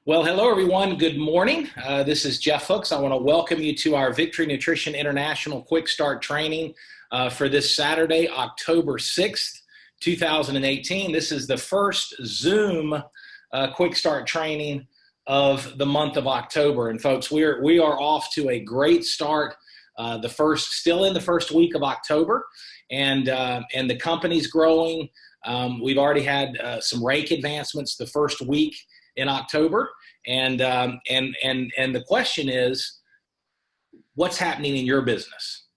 Well, hello everyone. Good morning. This is Jeff Hooks. I want to welcome you to our Victory Nutrition International Quick Start Training for this Saturday, October 6th, 2018. This is the first Zoom Quick Start Training of the month of October. And folks, we are off to a great start. Still in the first week of October, and the company's growing. We've already had some rake advancements the first week in October, and the question is, what's happening in your business?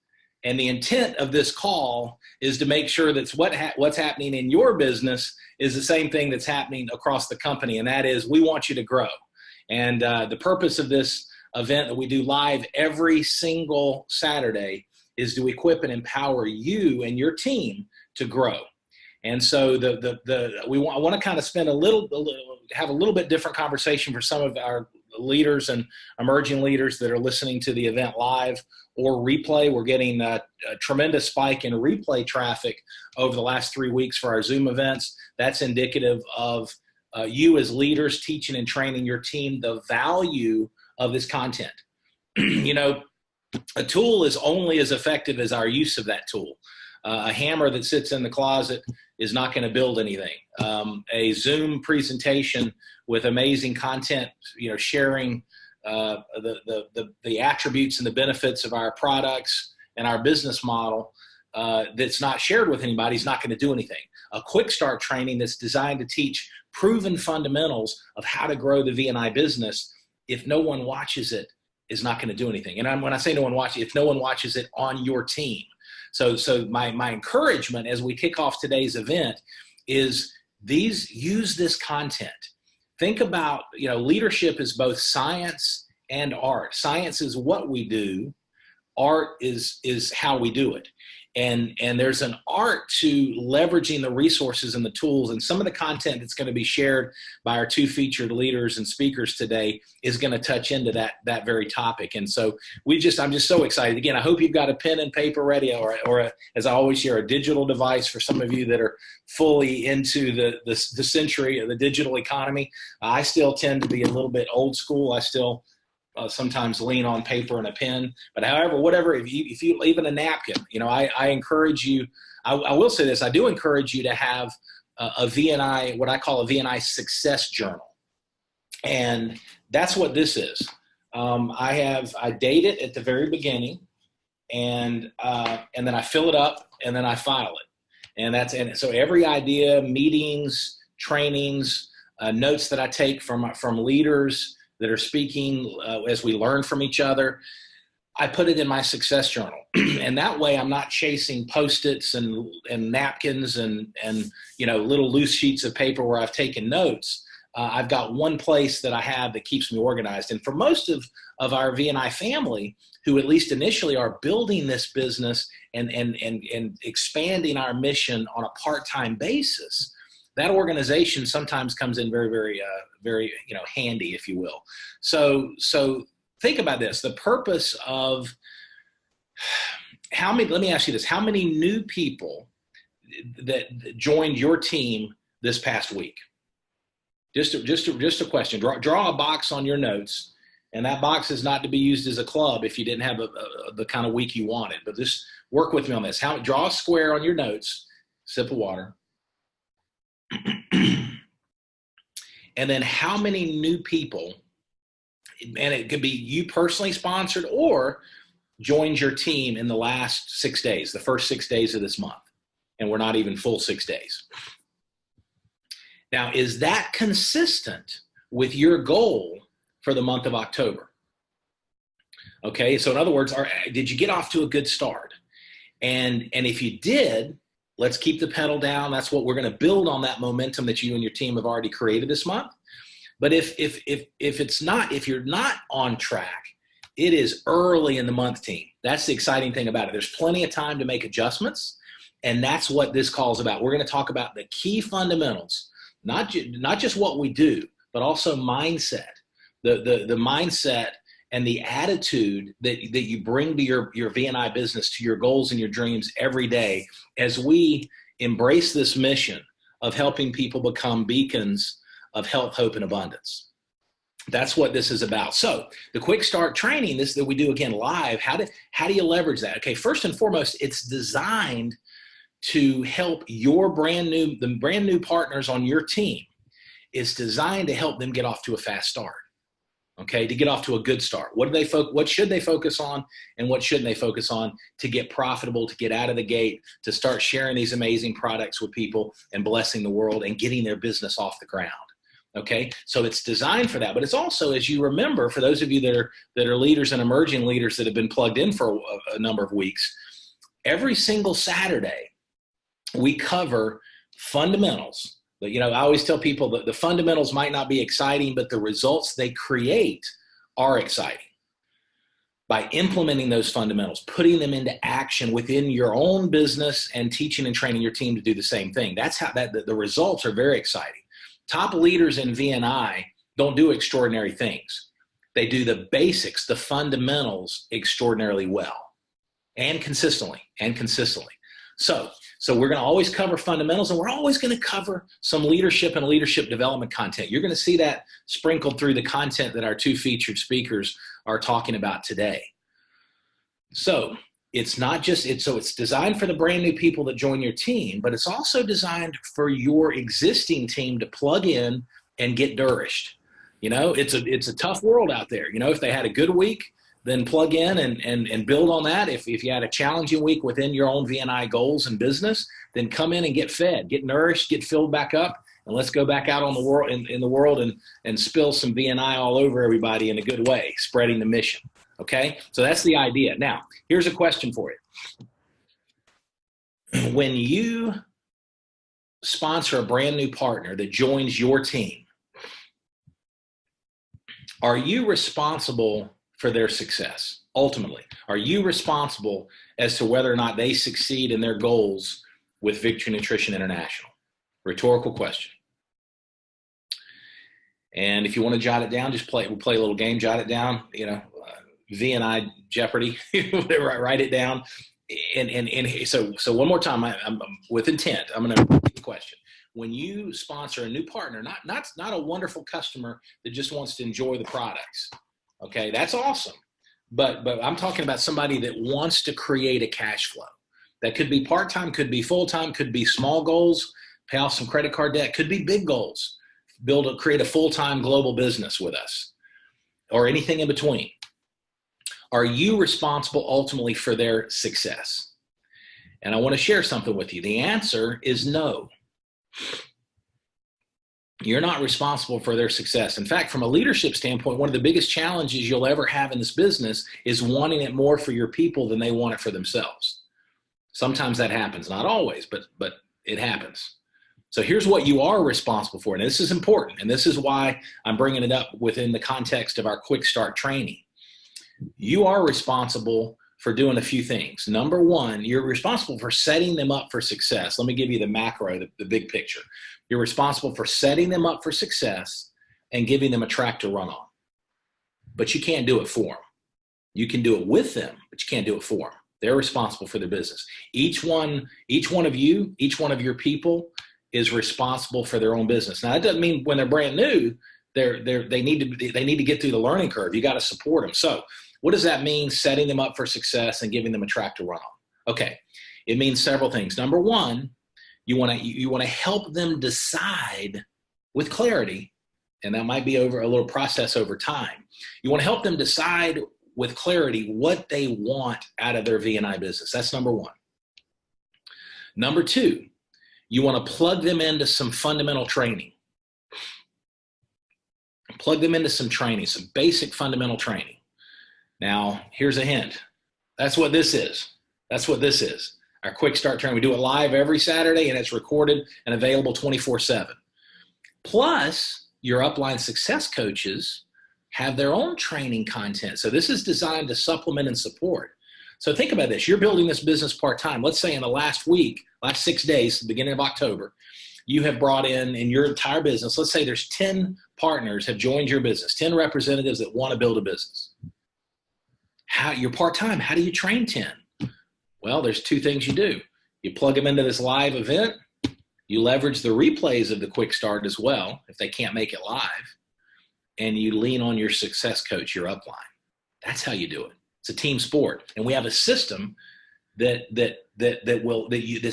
And the intent of this call is to make sure that what's happening in your business is the same thing that's happening across the company, and that is we want you to grow. And the purpose of this event that we do live every single Saturday is to equip and empower you and your team to grow. And so I want to kind of spend have a little bit different conversation for some of our leaders and emerging leaders that are listening to the event live or replay. We're getting a tremendous spike in replay traffic over the last 3 weeks for our Zoom events. That's indicative of you as leaders teaching and training your team the value of this content. You know, a tool is only as effective as our use of that tool. A hammer that sits in the closet is not going to build anything. A Zoom presentation with amazing content, you know, sharing the attributes and the benefits of our products and our business model that's not shared with anybody is not going to do anything. A quick start training that's designed to teach proven fundamentals of how to grow the V&I business, if no one watches it, is not going to do anything. And when I say no one watches, if no one watches it on your team. So my encouragement as we kick off today's event is use this content. Think about, you know, leadership is both science and art. Science is what we do. Art is how we do it. And there's an art to leveraging the resources and the tools, and some of the content that's going to be shared by our two featured leaders and speakers today is going to touch into that very topic. And so I'm just so excited. Again, I hope you've got a pen and paper ready, or as I always share, a digital device for some of you that are fully into the century of the digital economy. I still tend to be a little bit old school. I still sometimes lean on paper and a pen, but however, whatever, if you even a napkin, you know, I encourage you, I will say this, I do encourage you to have a V&I, what I call a V&I success journal. And that's what this is. I date it at the very beginning, and then I fill it up, and then I file it. And so every idea, meetings, trainings, notes that I take from leaders that are speaking as we learn from each other, I put it in my success journal. And that way I'm not chasing Post-its and napkins and you know, little loose sheets of paper where I've taken notes. I've got one place that I have that keeps me organized. And for most of our V&I family, who at least initially are building this business and expanding our mission on a part-time basis, that organization sometimes comes in very, very, very, you know, handy, if you will. So think about this. The purpose of let me ask you this, how many new people that joined your team this past week? Just a question. Draw a box on your notes, and that box is not to be used as a club if you didn't have the kind of week you wanted, but just work with me on this. Draw a square on your notes, sip of water. And then how many new people, and it could be you personally sponsored or joined your team in the last 6 days, the first 6 days of this month, and we're not even full 6 days. Now, is that consistent with your goal for the month of October? Okay, so in other words, did you get off to a good start? And if you did, let's keep the pedal down. That's what we're going to build on, that momentum that you and your team have already created this month. But if you're not on track, it is early in the month, team. That's the exciting thing about it. There's plenty of time to make adjustments, and that's what this call is about. We're going to talk about the key fundamentals, not just what we do, but also mindset, the mindset and the attitude that you bring to your V&I business, to your goals and your dreams every day, as we embrace this mission of helping people become beacons of health, hope, and abundance. That's what this is about. So the quick start training, this that we do again live, how do you leverage that? Okay, first and foremost, it's designed to help the brand new partners on your team. It's designed to help them get off to a fast start. Okay, to get off to a good start. What should they focus on, and what shouldn't they focus on to get profitable, to get out of the gate, to start sharing these amazing products with people and blessing the world and getting their business off the ground. Okay, so it's designed for that, but it's also, as you remember, for those of you that are leaders and emerging leaders that have been plugged in for a number of weeks, every single Saturday we cover fundamentals. But, I always tell people that the fundamentals might not be exciting, but the results they create are exciting. By implementing those fundamentals, putting them into action within your own business and teaching and training your team to do the same thing. That's how the results are very exciting. Top leaders in V&I don't do extraordinary things. They do the basics, the fundamentals extraordinarily well and consistently. So we're going to always cover fundamentals, and we're always going to cover some leadership and leadership development content. You're going to see that sprinkled through the content that our two featured speakers are talking about today. So it's not just, it's designed for the brand new people that join your team, but it's also designed for your existing team to plug in and get nourished. It's a tough world out there. If they had a good week, then plug in and build on that. If you had a challenging week within your own V&I goals and business, then come in and get fed, get nourished, get filled back up, and let's go back out on the world in the world and spill some V&I all over everybody in a good way, spreading the mission. Okay, so that's the idea. Now, here's a question for you. When you sponsor a brand new partner that joins your team, are you responsible for their success? Ultimately, are you responsible as to whether or not they succeed in their goals with Victory Nutrition International? Rhetorical question. And if you want to jot it down, we'll play a little game, jot it down, V&I Jeopardy, write it down. And so one more time, I'm with intent, I'm going to repeat the question. When you sponsor a new partner, not a wonderful customer that just wants to enjoy the products, okay, that's awesome. But I'm talking about somebody that wants to create a cash flow. That could be part-time, could be full-time, could be small goals, pay off some credit card debt, could be big goals, create a full-time global business with us, or anything in between. Are you responsible ultimately for their success? And I want to share something with you. The answer is no. You're not responsible for their success. In fact, from a leadership standpoint, one of the biggest challenges you'll ever have in this business is wanting it more for your people than they want it for themselves. Sometimes that happens, not always, but it happens. So here's what you are responsible for, and this is important, and this is why I'm bringing it up within the context of our quick start training. You are responsible for doing a few things. Number one, you're responsible for setting them up for success. Let me give you the macro, the big picture. You're responsible for setting them up for success and giving them a track to run on. But you can't do it for them. You can do it with them, but you can't do it for them. They're responsible for their business. Each one of you, each one of your people is responsible for their own business. Now, that doesn't mean when they're brand new, they need to get through the learning curve. You got to support them. So what does that mean, setting them up for success and giving them a track to run on? Okay, it means several things. Number one, you want to help them decide with clarity, and that might be over a little process over time. You want to help them decide with clarity what they want out of their V&I business. That's number one. Number two, you want to plug them into some fundamental training. Plug them into some training, some basic fundamental training. Now, here's a hint. That's what this is. That's what this is. Our quick start training. We do it live every Saturday, and it's recorded and available 24/7. Plus, your upline success coaches have their own training content. So this is designed to supplement and support. So think about this. You're building this business part-time. Let's say in the last 6 days, the beginning of October, you have brought in your entire business. Let's say there's 10 partners have joined your business, 10 representatives that want to build a business. You're part-time. How do you train 10? Well, there's two things you do. You plug them into this live event. You leverage the replays of the quick start as well if they can't make it live. and you lean on your success coach, your upline. That's how you do it. It's a team sport. And we have a system that's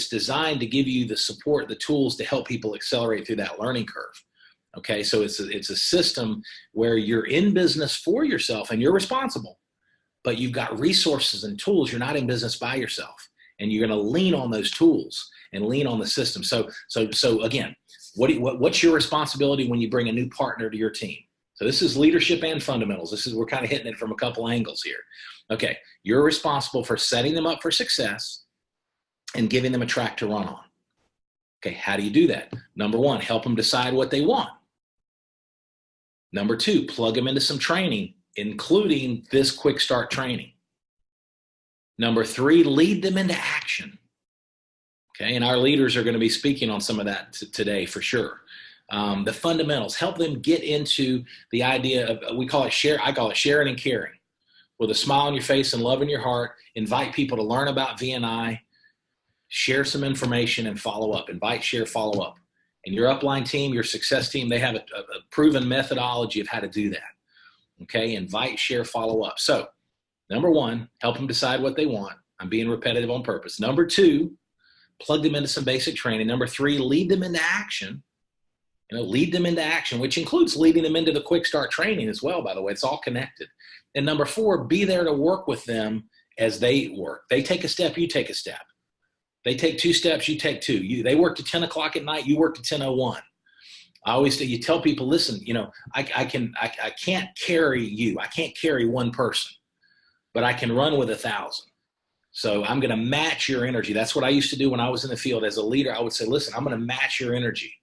designed to give you the support, the tools to help people accelerate through that learning curve. Okay, so it's a system where you're in business for yourself and you're responsible, but you've got resources and tools. You're not in business by yourself, and you're going to lean on those tools and lean on the system. So again, what's your responsibility when you bring a new partner to your team? So this is leadership and fundamentals. We're kind of hitting it from a couple angles here. Okay, you're responsible for setting them up for success and giving them a track to run on. Okay, how do you do that? Number one, help them decide what they want. Number two, plug them into some training, including this quick start training. Number three, lead them into action. Okay, and our leaders are going to be speaking on some of that today for sure. The fundamentals, help them get into the idea of, I call it sharing and caring. With a smile on your face and love in your heart, invite people to learn about VNI, share some information and follow up. Invite, share, follow up. And your upline team, your success team, they have a proven methodology of how to do that. Okay, invite, share, follow up. So number one, help them decide what they want. I'm being repetitive on purpose. Number two, plug them into some basic training. Number three, lead them into action. Lead them into action, which includes leading them into the quick start training as well, by the way. It's all connected. And number four, be there to work with them as they work. They take a step, you take a step. They take 2 steps, you take 2. They work to 10 o'clock at night, you work to 10:01. I always say, you tell people, listen, I can't carry you. I can't carry one person, but I can run with 1,000. So I'm going to match your energy. That's what I used to do when I was in the field as a leader. I would say, listen, I'm going to match your energy.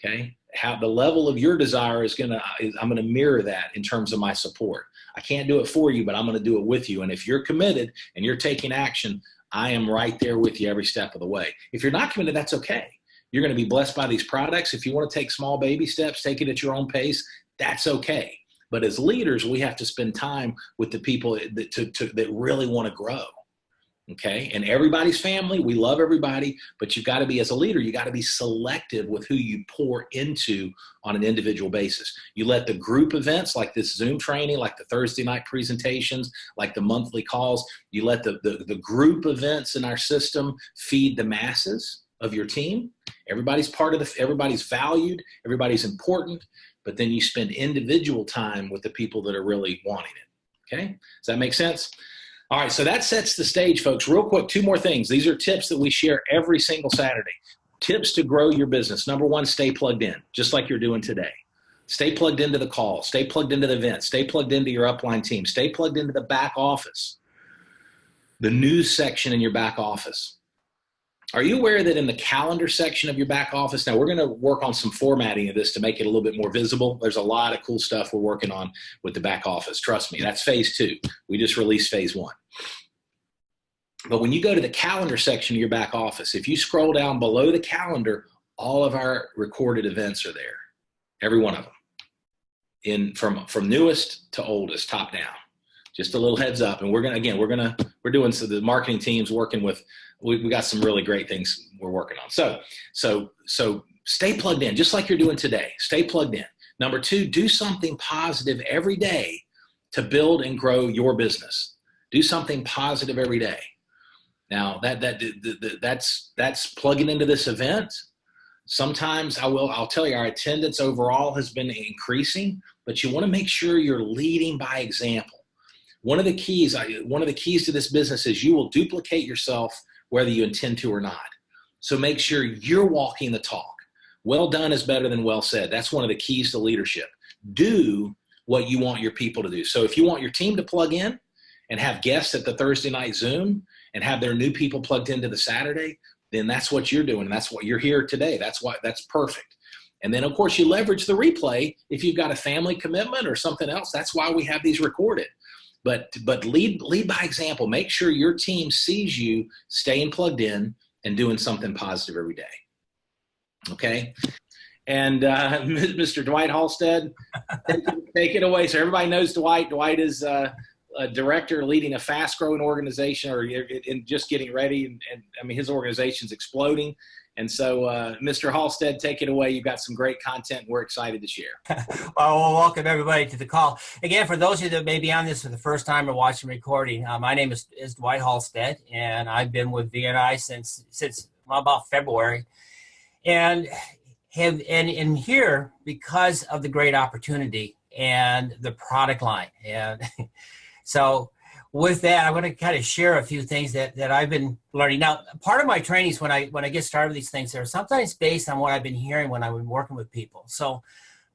Okay. How the level of your desire I'm going to mirror that in terms of my support. I can't do it for you, but I'm going to do it with you. And if you're committed and you're taking action, I am right there with you every step of the way. If you're not committed, that's okay. You're going to be blessed by these products. If you want to take small baby steps, take it at your own pace, that's okay. But as leaders, we have to spend time with the people that really want to grow. Okay. And everybody's family, we love everybody, but you've got to be, as a leader, you got to be selective with who you pour into on an individual basis. You let the group events like this Zoom training, like the Thursday night presentations, like the monthly calls, you let the group events in our system feed the masses of your team. Everybody's everybody's valued, everybody's important, but then you spend individual time with the people that are really wanting it. Okay. Does that make sense? All right, so that sets the stage, folks. Real quick, 2 more things. These are tips that we share every single Saturday. Tips to grow your business. Number one, stay plugged in, just like you're doing today. Stay plugged into the call. Stay plugged into the event. Stay plugged into your upline team. Stay plugged into the back office, the news section in your back office. Are you aware that in the calendar section of your back office, now we're going to work on some formatting of this to make it a little bit more visible. There's a lot of cool stuff we're working on with the back office. Trust me, that's phase 2. We just released phase 1. But when you go to the calendar section of your back office, if you scroll down below the calendar, all of our recorded events are there. Every one of them, from newest to oldest, top down. Just a little heads up. And we're doing, so the marketing team's working with, we got some really great things we're working on. So stay plugged in, just like you're doing today. Stay plugged in. Number 2, do something positive every day to build and grow your business. Do something positive every day. Now that's plugging into this event. Sometimes I'll tell you, our attendance overall has been increasing, but you want to make sure you're leading by example. One of the keys to this business is you will duplicate yourself whether you intend to or not. So make sure you're walking the talk. Well done is better than well said. That's one of the keys to leadership. Do what you want your people to do. So if you want your team to plug in and have guests at the Thursday night Zoom and have their new people plugged into the Saturday, then that's what you're doing. And that's what you're here today. That's perfect. And then of course you leverage the replay. If you've got a family commitment or something else, that's why we have these recorded. But lead by example. Make sure your team sees you staying plugged in and doing something positive every day. Okay. And Mr. Dwight Halstead, take it away. So everybody knows Dwight. Dwight is a director leading a fast-growing organization, or in just getting ready. And I mean, his organization's exploding. And so, Mr. Halstead, take it away. You've got some great content we're excited to share. Well, welcome everybody to the call. Again, for those of you that may be on this for the first time or watching recording, my name is Dwight Halstead, and I've been with VNI since about February, and in here because of the great opportunity and the product line. And so with that, I'm going to kind of share a few things that I've been learning. Now, part of my trainings when I get started with these things, they're sometimes based on what I've been hearing when I've been working with people. So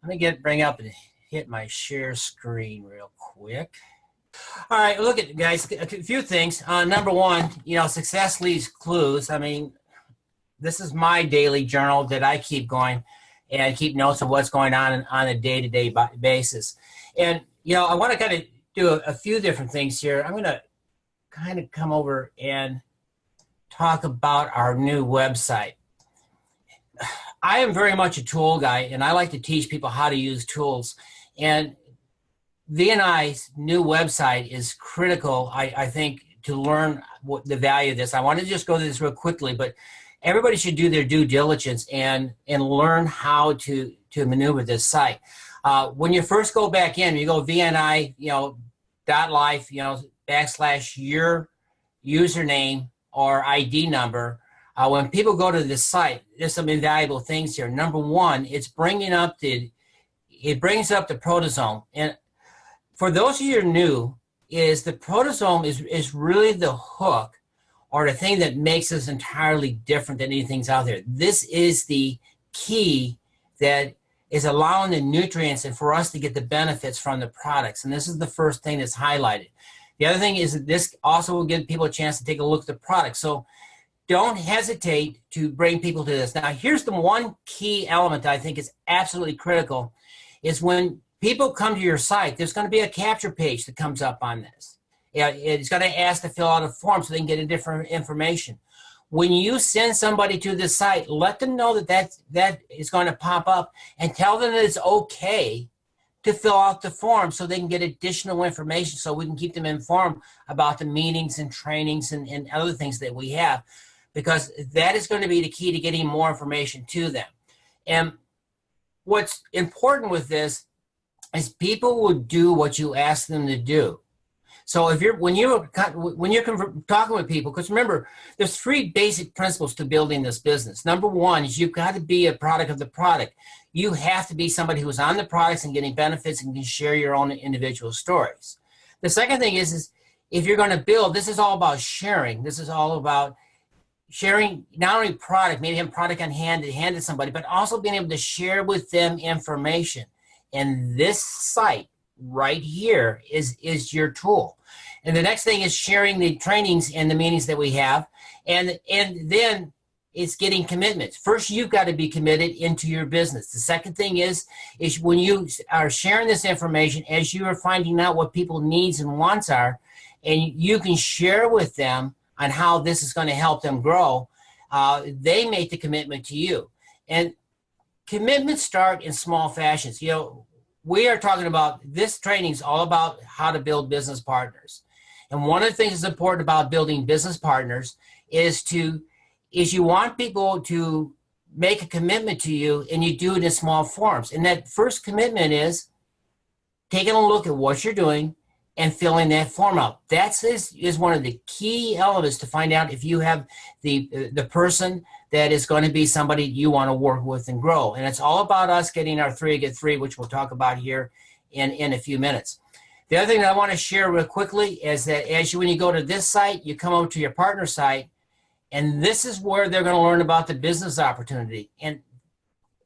let me bring up and hit my share screen real quick. All right, look at guys, a few things. Number one, success leaves clues. I mean, this is my daily journal that I keep going and keep notes of what's going on a day-to-day basis. And, I want to kind of do a few different things here. I'm going to kind of come over and talk about our new website. I am very much a tool guy, and I like to teach people how to use tools. And VNI's new website is critical, I think, to learn what the value of this. I want to just go through this real quickly, but everybody should do their due diligence and learn how to maneuver this site. When you first go back in, you go VNI, .life, / your username or ID number. When people go to this site, there's some invaluable things here. Number one, it brings up the Prodosome. And for those of you who are new, the Prodosome is really the hook or the thing that makes us entirely different than anything's out there. This is the key that is allowing the nutrients and for us to get the benefits from the products. And this is the first thing that's highlighted. The other thing is that this also will give people a chance to take a look at the product. So don't hesitate to bring people to this. Now, here's the one key element that I think is absolutely critical is when people come to your site, there's going to be a capture page that comes up on this. It's going to ask to fill out a form so they can get a different information. When you send somebody to this site, let them know that is going to pop up and tell them that it's okay to fill out the form so they can get additional information so we can keep them informed about the meetings and trainings and other things that we have, because that is going to be the key to getting more information to them. And what's important with this is people will do what you ask them to do. So when you're talking with people, because remember, there's three basic principles to building this business. Number one is you've got to be a product of the product. You have to be somebody who's on the products and getting benefits and can share your own individual stories. The second thing is if you're going to build, this is all about sharing. This is all about sharing not only product, maybe having product on hand to hand to somebody, but also being able to share with them information. And this site right here is your tool. And the next thing is sharing the trainings and the meetings that we have. And then it's getting commitments. First, you've got to be committed into your business. The second thing is when you are sharing this information, as you are finding out what people's needs and wants are, and you can share with them on how this is going to help them grow, they make the commitment to you. And commitments start in small fashions. We are talking about, this training is all about how to build business partners. And one of the things that's important about building business partners is you want people to make a commitment to you, and you do it in small forms. And that first commitment is taking a look at what you're doing and filling that form out. That is one of the key elements to find out if you have the person that is going to be somebody you want to work with and grow. And it's all about us getting our 3 get 3, which we'll talk about here in a few minutes. The other thing that I want to share real quickly is that when you go to this site, you come over to your partner site, and this is where they're going to learn about the business opportunity. And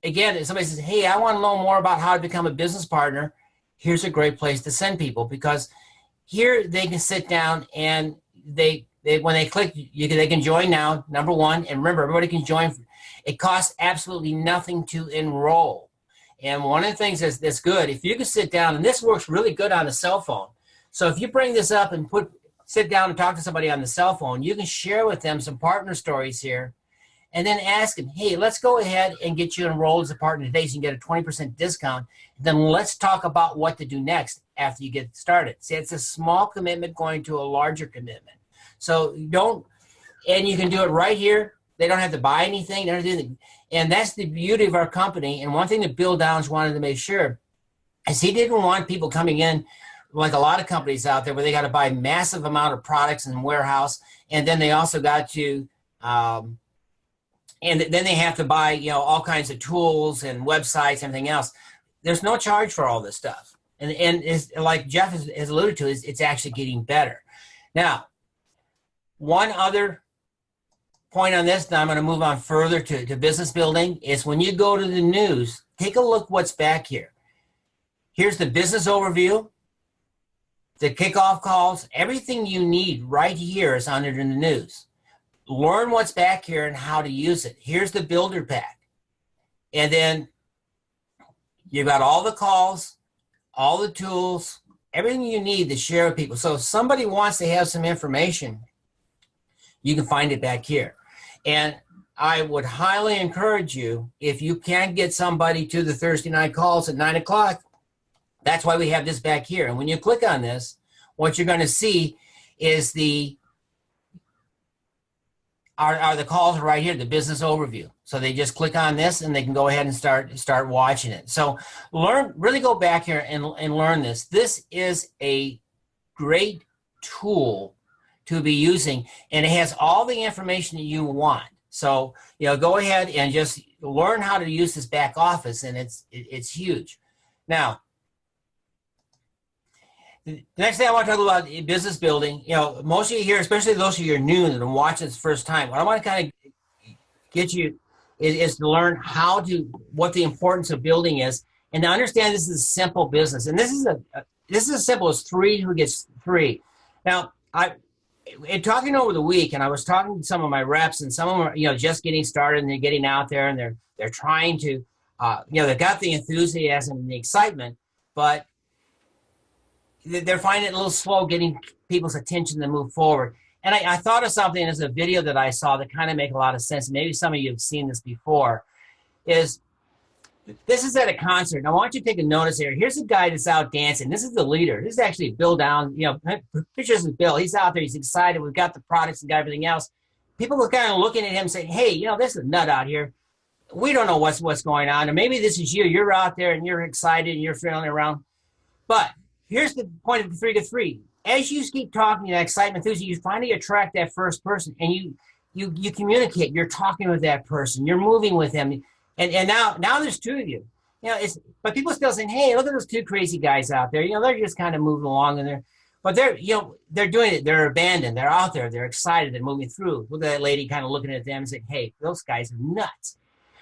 again, if somebody says, hey, I want to know more about how to become a business partner, here's a great place to send people, because here they can sit down and when they click, they can join now, number one. And remember, everybody can join. It costs absolutely nothing to enroll. And one of the things that's good, if you can sit down, and this works really good on a cell phone. So if you bring this up and sit down and talk to somebody on the cell phone, you can share with them some partner stories here, and then ask them, hey, let's go ahead and get you enrolled as a partner today so you can get a 20% discount. Then let's talk about what to do next after you get started. See, it's a small commitment going to a larger commitment. So and you can do it right here. They don't have to buy anything. They don't do anything. And that's the beauty of our company. And one thing that Bill Downs wanted to make sure is he didn't want people coming in like a lot of companies out there where they got to buy massive amount of products in the warehouse. And then they also got to, and then they have to buy, you know, all kinds of tools and websites, everything else. There's no charge for all this stuff. And it's, like Jeff has alluded to, is it's actually getting better. Now, one other point on this, now I'm going to move on further to business building, is when you go to the news, take a look what's back here. Here's the business overview, the kickoff calls, everything you need right here is under the news. Learn what's back here and how to use it. Here's the builder pack. And then you've got all the calls, all the tools, everything you need to share with people. So if somebody wants to have some information, you can find it back here. And I would highly encourage you, if you can't get somebody to the Thursday night calls at 9 o'clock, that's why we have this back here. And when you click on this, what you're going to see is the calls right here, the business overview. So they just click on this and they can go ahead and start watching it. So really go back here and learn this. This is a great tool to be using, and it has all the information that you want. So, you know, go ahead and just learn how to use this back office, and it's huge. Now, the next thing I want to talk about business building. You know, most of you here, especially those of you who are new and watching this first time, what I want to kind of get you is to learn what the importance of building is, and to understand this is a simple business. And this is as simple as 3 who gets 3. Now, in talking over the week, and I was talking to some of my reps, and some of them are, you know, just getting started, and they're getting out there, and they're trying to, you know, they've got the enthusiasm and the excitement, but they're finding it a little slow getting people's attention to move forward. And I thought of something as a video that I saw that kind of make a lot of sense. Maybe some of you have seen this before. This is at a concert. And I want you to take a notice here. Here's a guy that's out dancing. This is the leader. This is actually Bill Downs. You know, pictures of Bill. He's out there. He's excited. We've got the products and got everything else. People are kind of looking at him saying, hey, you know, this is a nut out here. We don't know what's going on. And maybe this is you. You're out there and you're excited and you're feeling around. But here's the point of the 3 to 3. As you keep talking, that excitement, enthusiasm, you finally attract that first person, and you communicate. You're talking with that person. You're moving with them, and now there's 2 of you. You know, but people still saying, "Hey, look at those 2 crazy guys out there." You know, they're just kind of moving along, and they're doing it. They're abandoned. They're out there. They're excited. They're moving through. Look at that lady kind of looking at them and saying, "Hey, those guys are nuts."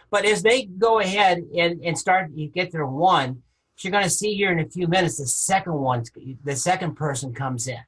But as they go ahead and start, you get their 1. You're going to see here in a few minutes the second person comes in.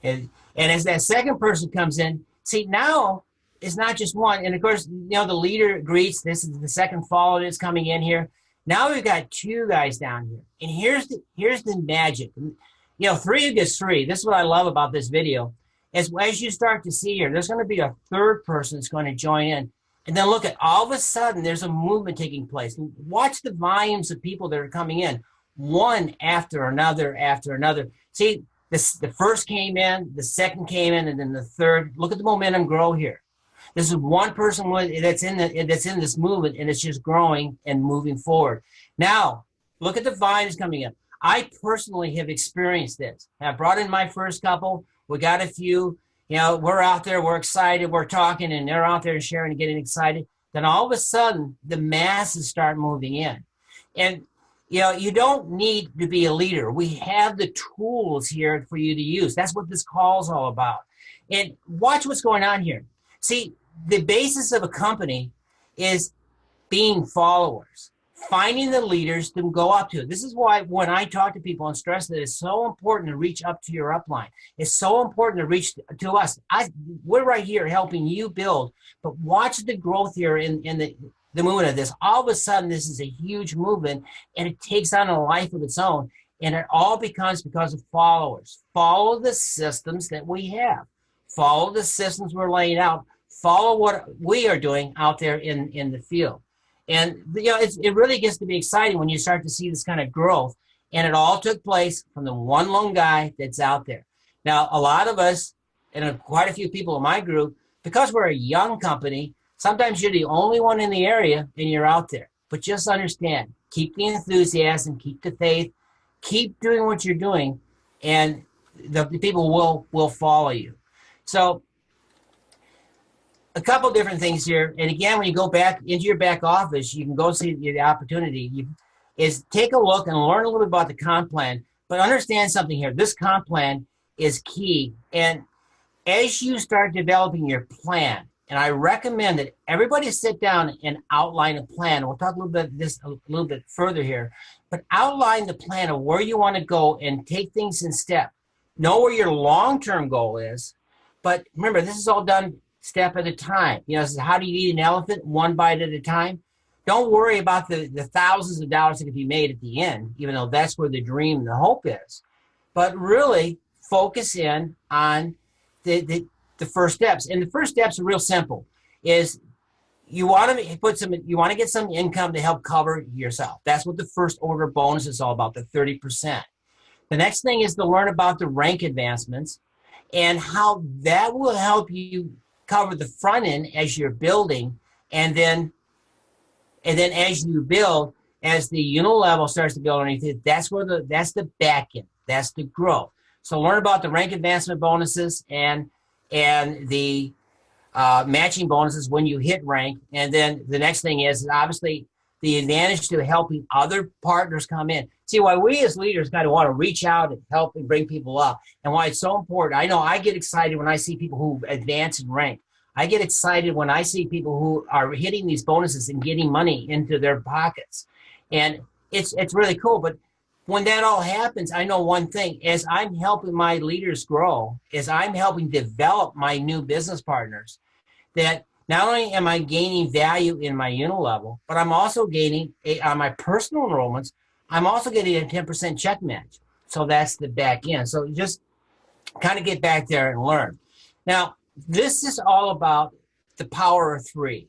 And as that second person comes in, see, now it's not just 1. And of course, you know, the leader greets. This is the second follower that's coming in here. Now we've got 2 guys down here. And here's the magic. You know, 3 gets 3. This is what I love about this video. As you start to see here, there's going to be a 3rd person that's going to join in. And then look at, all of a sudden, there's a movement taking place. Watch the volumes of people that are coming in, one after another after another. See, the first came in, the second came in, and then the third. Look at the momentum grow here. This is one person that's in this movement, and it's just growing and moving forward. Now, look at the volumes coming in. I personally have experienced this. I brought in my first couple. We got a few. You know, we're out there, we're excited, we're talking, and they're out there sharing and getting excited. Then all of a sudden, the masses start moving in. And, you know, you don't need to be a leader. We have the tools here for you to use. That's what this call is all about. And watch what's going on here. See, the basis of a company is being followers, finding the leaders to go up to. This is why when I talk to people and stress that it's so important to reach up to your upline. It's so important to reach to us. We're right here helping you build, but watch the growth here in the movement of this. All of a sudden, this is a huge movement, and it takes on a life of its own, and it all becomes because of followers. Follow the systems that we have. Follow the systems we're laying out. Follow what we are doing out there in the field. And, you know, it really gets to be exciting when you start to see this kind of growth. And it all took place from the one lone guy that's out there. Now, a lot of us, and quite a few people in my group, because we're a young company, sometimes you're the only one in the area and you're out there. But just understand, keep the enthusiasm, keep the faith, keep doing what you're doing, and the people will follow you. So a couple different things here. And again, when you go back into your back office, you can go see the opportunity. Is take a look and learn a little bit about the comp plan, but understand something here. This comp plan is key. And as you start developing your plan, and I recommend that everybody sit down and outline a plan. We'll talk a little bit further here, but outline the plan of where you want to go and take things in step. Know where your long-term goal is, but remember, this is all done step at a time. You know, this is how do you eat an elephant? One bite at a time. Don't worry about the thousands of dollars that can be made at the end, even though that's where the dream and the hope is. But really focus in on the first steps. And the first steps are real simple. Is you want to get some income to help cover yourself. That's what the first order bonus is all about, the 30%. The next thing is to learn about the rank advancements and how that will help you cover the front end as you're building, and then as you build, as the unit level starts to build underneath it, that's the back end, that's the growth. So learn about the rank advancement bonuses and the matching bonuses when you hit rank. And then the next thing is obviously the advantage to helping other partners come in. See, why we as leaders kind of want to reach out and help and bring people up, and why it's so important. I know I get excited when I see people who advance in rank. I get excited when I see people who are hitting these bonuses and getting money into their pockets. And it's really cool. But when that all happens, I know one thing. As I'm helping my leaders grow, as I'm helping develop my new business partners, that not only am I gaining value in my unit level, but I'm also gaining, on my personal enrollments, I'm also getting a 10% check match. So that's the back end. So just kind of get back there and learn. Now, this is all about the power of three.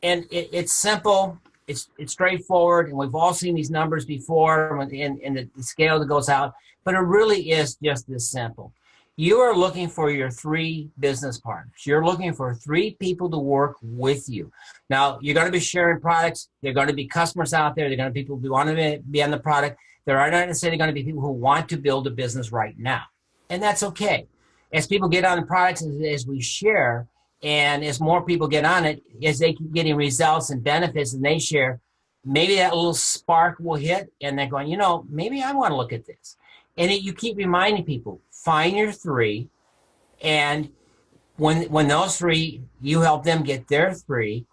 And it's simple, it's straightforward, and we've all seen these numbers before and the scale that goes out, but it really is just this simple. You are looking for your three business partners. You're looking for three people to work with you. Now, you're going to be sharing products. There are going to be customers out there. There are going to be people who want to be on the product. There are not necessarily going to be people who want to build a business right now. And that's okay. As people get on the products, as we share, and as more people get on it, as they keep getting results and benefits and they share, maybe that little spark will hit and they're going, maybe I want to look at this. And you keep reminding people, find your three, and when those three, you help them get their three,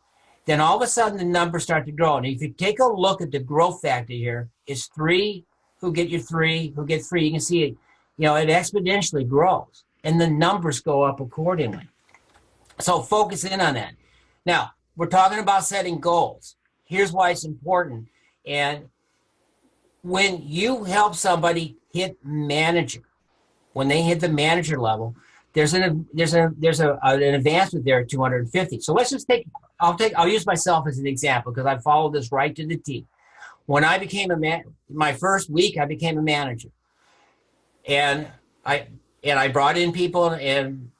then all of a sudden the numbers start to grow. And if you take a look at the growth factor here, it's three who get your three, who get three. You can see it, it exponentially grows, and the numbers go up accordingly. So focus in on that. Now, we're talking about setting goals. Here's why it's important. And when you help somebody hit manager, when they hit the manager level, there's an advancement there at 250. So let's just I'll use myself as an example because I followed this right to the T. When I became my first week, I became a manager, and I brought in people and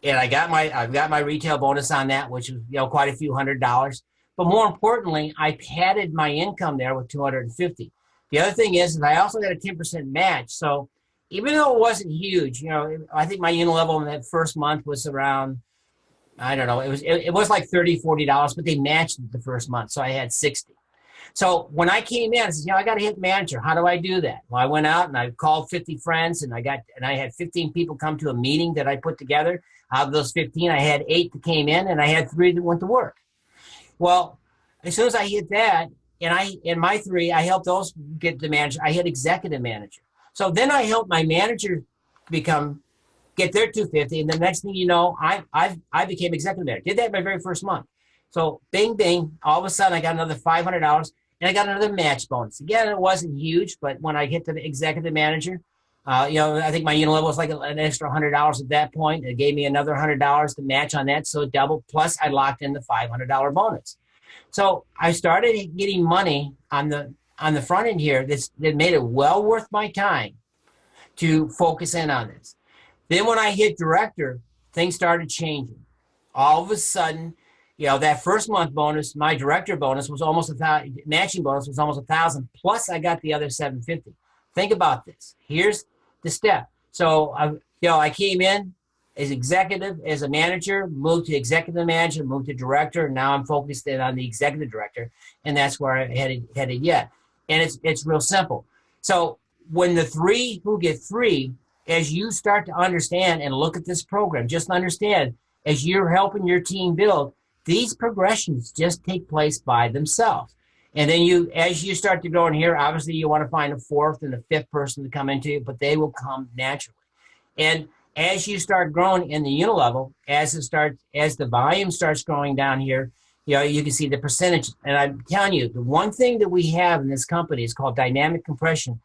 I got my retail bonus on that, which was quite a few $100s. But more importantly, I padded my income there with 250. The other thing is I also got a 10% match. So even though it wasn't huge, I think my unit level in that first month was around, I don't know, it was like $30, $40, but they matched it the first month. So I had 60. So when I came in, I said, I got to hit manager. How do I do that? Well, I went out and I called 50 friends and I had 15 people come to a meeting that I put together. Out of those 15, I had 8 that came in and I had 3 that went to work. Well, as soon as I hit that, and my 3, I helped those get the manager. I hit executive manager. So then I helped my manager get their 250, and the next thing you know, I became executive manager. Did that my very first month. So bing, bing, all of a sudden I got another $500, and I got another match bonus. Again, it wasn't huge, but when I hit the executive manager, I think my unit level was like an extra $100 at that point. It gave me another $100 to match on that, so it doubled. Plus, I locked in the $500 bonus. So I started getting money on the front end here that made it well worth my time to focus in on this. Then when I hit director, things started changing. all of a sudden, that first month bonus, my director bonus was almost matching bonus was almost 1,000. Plus, I got the other 750. Think about this. Here's the step. So, I came in as executive, as a manager, moved to executive manager, moved to director. And now I'm focused in on the executive director, and that's where I headed yet. And it's real simple. So when the three who get three, as you start to understand and look at this program, just understand as you're helping your team build, these progressions just take place by themselves. And then as you start to go in here, obviously you want to find a fourth and a fifth person to come into it, but they will come naturally. And as you start growing in the unit level, as the volume starts growing down here, you can see the percentage. And I'm telling you, the one thing that we have in this company is called dynamic compression.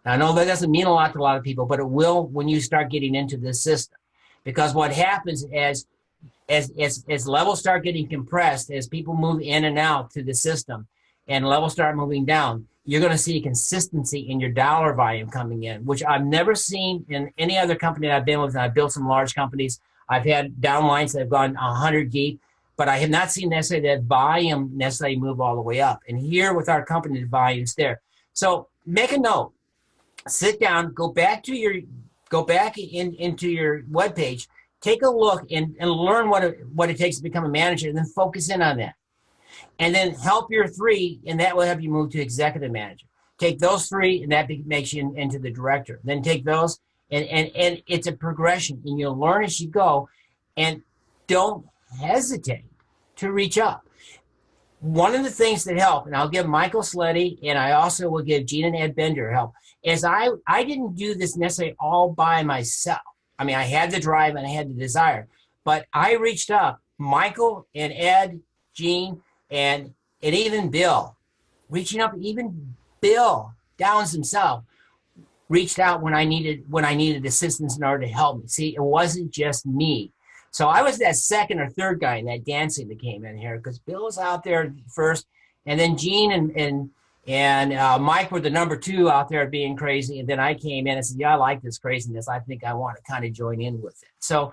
Now, I know that doesn't mean a lot to a lot of people, but it will when you start getting into this system. Because what happens as levels start getting compressed, as people move in and out to the system, and levels start moving down, you're going to see consistency in your dollar volume coming in, which I've never seen in any other company that I've been with. And I've built some large companies. I've had downlines that have gone 100 deep, but I have not seen necessarily that volume necessarily move all the way up. And here with our company, the volume's there. So make a note, sit down, go back into your webpage, take a look and learn what it takes to become a manager, and then focus in on that. And then help your three, and that will help you move to executive manager. Take those three, and that makes you into the director. Then take those, and it's a progression, and you'll learn as you go, and don't hesitate to reach up. One of the things that help, and I'll give Michael Sleddy, and I also will give Gene and Ed Bender help, is I didn't do this necessarily all by myself. I mean, I had the drive and I had the desire, but I reached up. Michael and Ed, Gene, and even Bill, reaching up, even Bill Downs himself reached out when I needed assistance in order to help me. See, it wasn't just me. So I was that second or third guy in that dancing that came in here, because Bill was out there first, and then Gene and Mike were the number two out there being crazy, and then I came in and said, yeah, I like this craziness. I think I want to kind of join in with it. So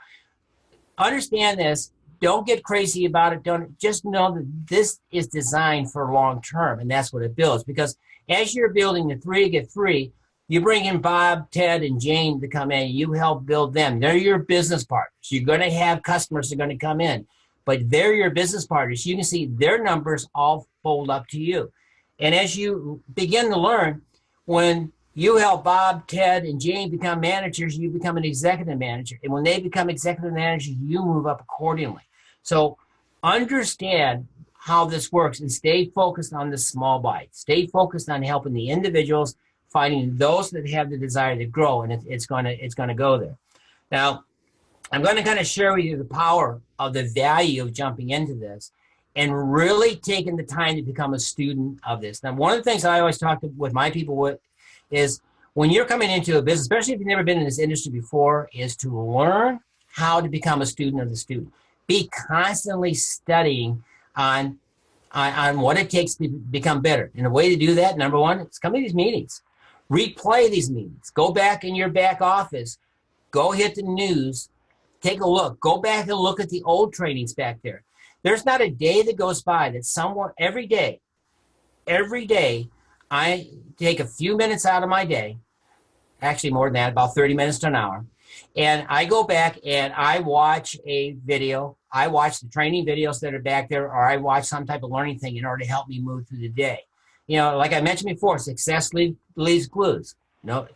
understand this. Don't get crazy about it. Don't just know that this is designed for long term, and that's what it builds. Because as you're building the three to get three, you bring in Bob, Ted, and Jane to come in. You help build them. They're your business partners. You're going to have customers that are going to come in, but they're your business partners. You can see their numbers all fold up to you. And as you begin to learn, when you help Bob, Ted, and Jane become managers, you become an executive manager. And when they become executive managers, you move up accordingly. So understand how this works and stay focused on the small bites. Stay focused on helping the individuals, finding those that have the desire to grow, and it's going to go there. Now, I'm going to kind of share with you the power of the value of jumping into this and really taking the time to become a student of this. Now, one of the things I always talk with my people with is when you're coming into a business, especially if you've never been in this industry before, is to learn how to become a student of the student. Be constantly studying on what it takes to become better. And the way to do that, number one, is come to these meetings. Replay these meetings. Go back in your back office. Go hit the news. Take a look. Go back and look at the old trainings back there. There's not a day that goes by that someone, every day, I take a few minutes out of my day, actually more than that, about 30 minutes to an hour, and I go back and I watch a video. I watch the training videos that are back there, or I watch some type of learning thing in order to help me move through the day. You know, like I mentioned before, success leaves clues.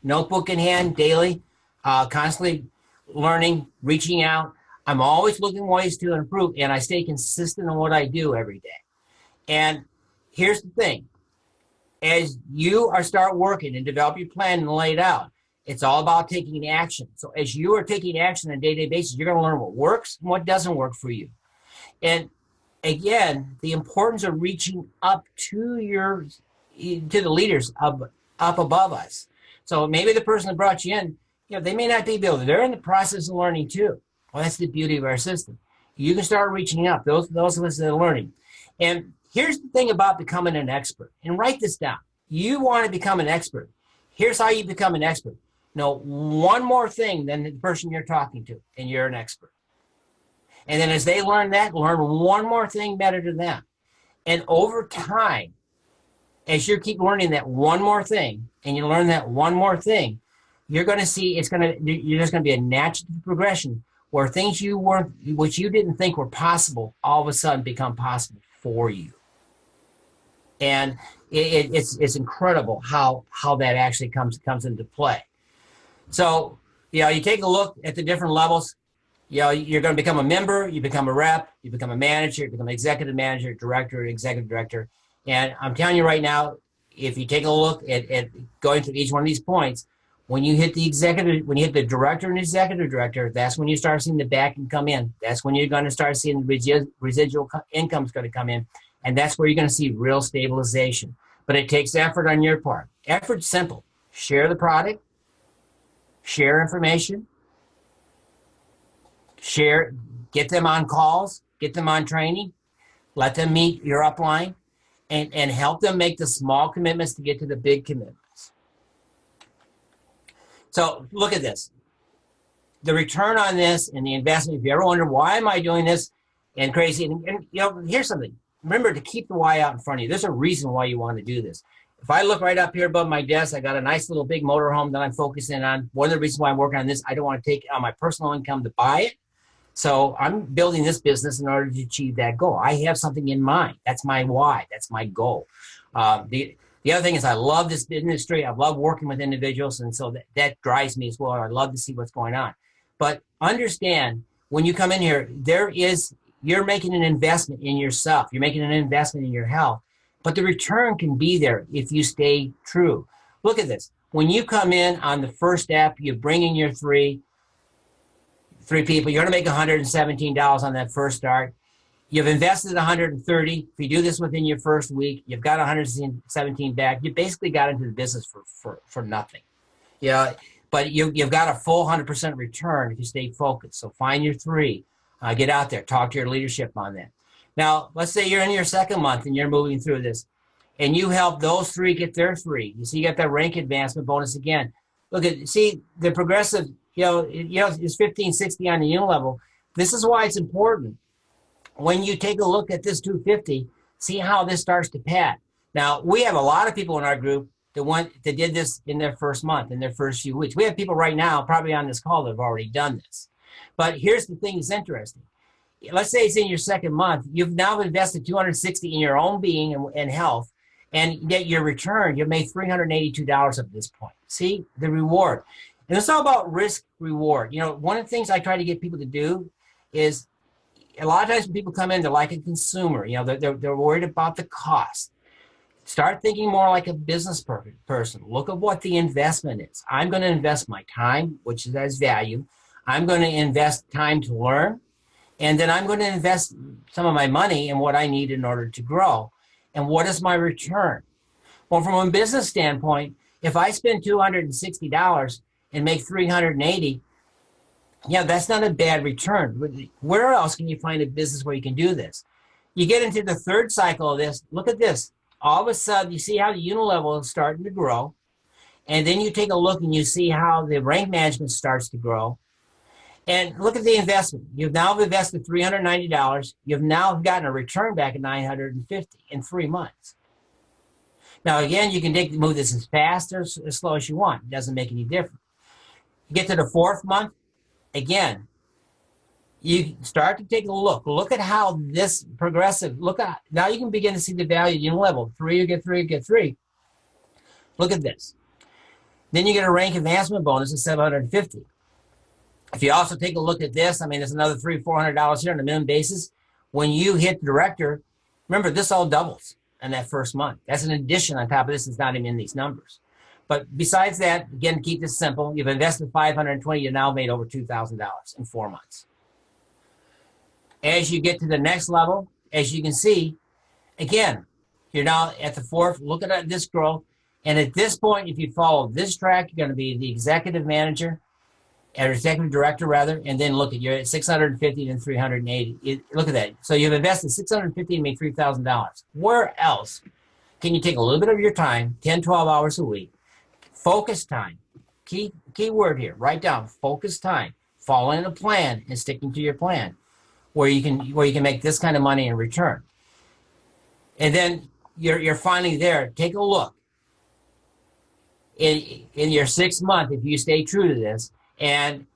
Notebook in hand daily, constantly learning, reaching out. I'm always looking ways to improve, and I stay consistent in what I do every day. And here's the thing. As you start working and develop your plan and lay it out, it's all about taking action. So as you are taking action on a day-to-day basis, you're going to learn what works and what doesn't work for you. And again, the importance of reaching up to the leaders up above us. So maybe the person that brought you in, they may not be building. They're in the process of learning too. Well, that's the beauty of our system. You can start reaching up, those of us that are learning. And here's the thing about becoming an expert. And write this down. You want to become an expert. Here's how you become an expert. Know one more thing than the person you're talking to, and you're an expert. And then as they learn that, learn one more thing better to them. And over time, as you keep learning that one more thing, and you learn that one more thing, you're going to see you're just going to be a natural progression where things which you didn't think were possible, all of a sudden become possible for you. And it's incredible how that actually comes into play. So, you take a look at the different levels. You're going to become a member, you become a rep, you become a manager, you become an executive manager, director, executive director. And I'm telling you right now, if you take a look at going through each one of these points, when you hit the director and executive director, that's when you start seeing the backing come in. That's when you're going to start seeing the residual income is going to come in. And that's where you're going to see real stabilization. But it takes effort on your part. Effort's simple. Share the product, share information, get them on calls, get them on training, let them meet your upline, and help them make the small commitments to get to the big commitments. So look at this. The return on this and the investment, if you ever wonder, why am I doing this and crazy? And here's something. Remember to keep the why out in front of you. There's a reason why you want to do this. If I look right up here above my desk, I got a nice little big motorhome that I'm focusing on. One of the reasons why I'm working on this, I don't want to take on my personal income to buy it. So I'm building this business in order to achieve that goal. I have something in mind. That's my why. That's my goal. The other thing is I love this industry. I love working with individuals. And so that drives me as well. I love to see what's going on. But understand, when you come in here, you're making an investment in yourself. You're making an investment in your health. But the return can be there if you stay true. Look at this. When you come in on the first step, you bring in your three people. You're going to make $117 on that first start. You've invested $130. If you do this within your first week, you've got $117 back. You basically got into the business for nothing. But you've got a full 100% return if you stay focused. So find your three. Get out there. Talk to your leadership on that. Now, let's say you're in your second month and you're moving through this, and you help those three get their three. You see, you got that rank advancement bonus again. See the progressive. It's 1560 on the unit level. This is why it's important. When you take a look at this 250, see how this starts to pad. Now, we have a lot of people in our group that did this in their first month, in their first few weeks. We have people right now, probably on this call, that have already done this. But here's the thing that's interesting. Let's say it's in your second month. You've now invested $260 in your own being and health, and get your return. You've made $382 at this point. See the reward. And it's all about risk reward. One of the things I try to get people to do is, a lot of times when people come in, they're like a consumer. They're worried about the cost. Start thinking more like a business person. Look at what the investment is. I'm going to invest my time, which has value. I'm going to invest time to learn. And then I'm going to invest some of my money in what I need in order to grow. And what is my return? Well, from a business standpoint, if I spend $260 and make $380, that's not a bad return. Where else can you find a business where you can do this? You get into the third cycle of this. Look at this. All of a sudden, you see how the unit level is starting to grow. And then you take a look and you see how the rank management starts to grow. And look at the investment. You've now invested $390. You've now gotten a return back at $950 in 3 months. Now, again, you can move this as fast or as slow as you want. It doesn't make any difference. You get to the fourth month, again, you start to take a look. Look at how this progressive, now you can begin to see the value unit level. 3, you get 3, you get 3. Look at this. Then you get a rank advancement bonus of $750. If you also take a look at this, there's another $300, $400 here on a minimum basis. When you hit director, remember, this all doubles in that first month. That's an addition on top of this. It's not even in these numbers. But besides that, again, keep this simple. You've invested $520. You've now made over $2,000 in 4 months. As you get to the next level, as you can see, again, you're now at the fourth. Look at this growth. And at this point, if you follow this track, you're going to be the executive manager, or executive director rather, and then you're at 650 and 380. Look at that. So you've invested 650 and made $3,000. Where else can you take a little bit of your time, 10, 12 hours a week, focus time? Key word here, write down focus time, following a plan and sticking to your plan. where you can make this kind of money in return. And then you're finally there. Take a look. In your 6th month, if you stay true to this, and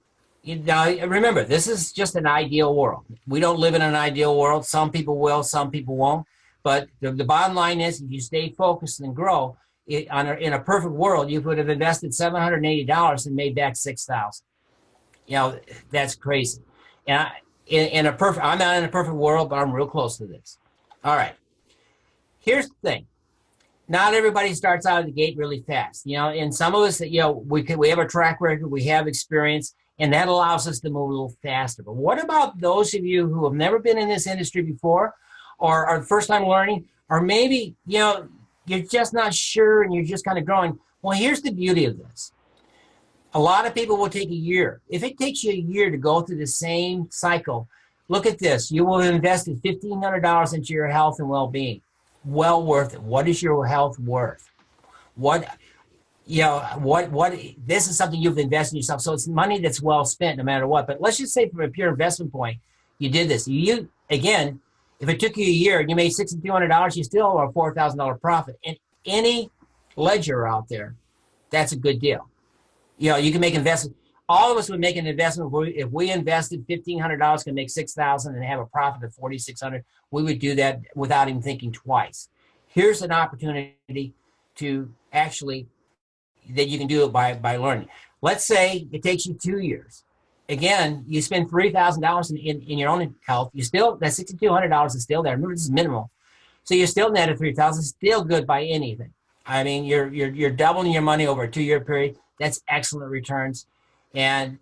now remember, this is just an ideal world. We don't live in an ideal world. Some people will, some people won't. But the bottom line is, if you stay focused and grow, in a perfect world, you would have invested $780 and made back $6,000. You know, that's crazy. And I'm not in a perfect world, but I'm real close to this. All right. Here's the thing. Not everybody starts out of the gate really fast. You know, and some of us, you know, we have a track record, we have experience, and that allows us to move a little faster. But what about those of you who have never been in this industry before, or are first time learning, or maybe, you know, you're just not sure and you're just kind of growing? Well, here's the beauty of this. A lot of people will take a year. If it takes you a year to go through the same cycle, look at this. You will have invested $1,500 into your health and well-being. Well worth it. What is your health worth? What this is something you've invested in yourself. So it's money that's well spent no matter what. But let's just say from a pure investment point, you did this. You, again, if it took you a year and you made $6,200, you still have a $4,000 profit. In any ledger out there, that's a good deal. You know, you can make investments. All of us would make an investment. If we invested $1,500, can make $6,000 and have a profit of $4,600. We would do that without even thinking twice. Here's an opportunity to actually, that you can do it by learning. Let's say it takes you 2 years. Again, you spend $3,000 in your own health. You still, that $6,200 is still there. Remember, this is minimal. So you're still net at $3,000, still good by anything. I mean, you're doubling your money over a 2-year period. That's excellent returns. And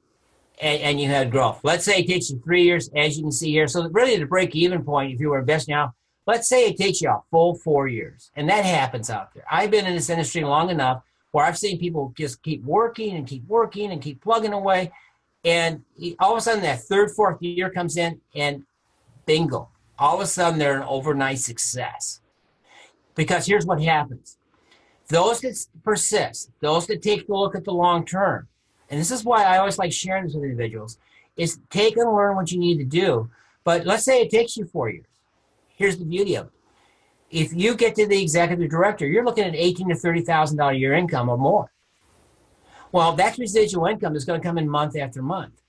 you had growth. Let's say it takes you 3 years, as you can see here. So really the break-even point, if you were investing now, let's say it takes you a full 4 years. And that happens out there. I've been in this industry long enough where I've seen people just keep working and keep working and keep plugging away. And all of a sudden that 3rd, 4th year comes in and bingo. All of a sudden they're an overnight success. Because here's what happens. Those that persist, those that take a look at the long term, and this is why I always like sharing this with individuals, is take and learn what you need to do. But let's say it takes you 4 years. Here's the beauty of it. If you get to the executive director, you're looking at $18,000 to $30,000 a year income or more. Well, that residual income is going to come in month after month.